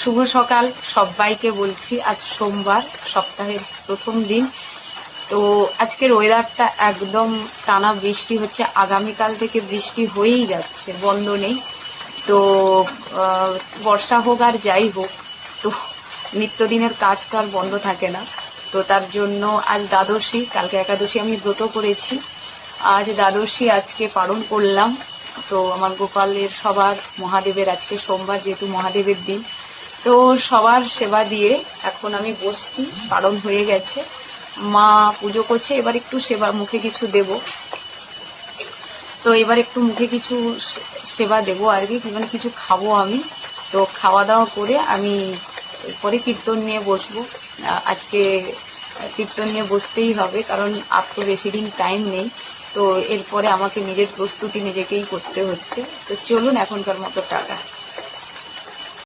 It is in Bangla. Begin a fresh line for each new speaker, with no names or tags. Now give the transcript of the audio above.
শুভ সকাল সবাইকে বলছি। আজ সোমবার, সপ্তাহের প্রথম দিন। তো আজকের ওয়েদারটা একদম টানা বৃষ্টি হচ্ছে, আগামীকাল থেকে বৃষ্টি হয়েই যাচ্ছে, বন্ধ নেই। তো বর্ষা হোক আর যাই হোক, তো নিত্যদিনের কাজ তো আর বন্ধ থাকে না। তো তার জন্য আজ দ্বাদশী, কালকে একাদশী আমি ব্রত করেছি, আজ দ্বাদশী আজকে পালন করলাম। তো আমার গোপালের সবার মহাদেবের, আজকে সোমবার যেহেতু মহাদেবের দিন, তো সবার সেবা দিয়ে এখন আমি বসছি। পালন হয়ে গেছে, মা পুজো করছে, এবার একটু সেবা, মুখে কিছু দেব। তো এবার একটু মুখে কিছু সেবা দেবো আর কি, মানে কিছু খাবো আমি। তো খাওয়া দাওয়া করে আমি পরে কীর্তন নিয়ে বসবো। আজকে কীর্তন নিয়ে বসতেই হবে, কারণ আর তো বেশি দিন টাইম নেই। তো এরপরে আমাকে নিজের প্রস্তুতি নিজেকেই করতে হচ্ছে। তো চলুন, এখনকার মতো টাটা।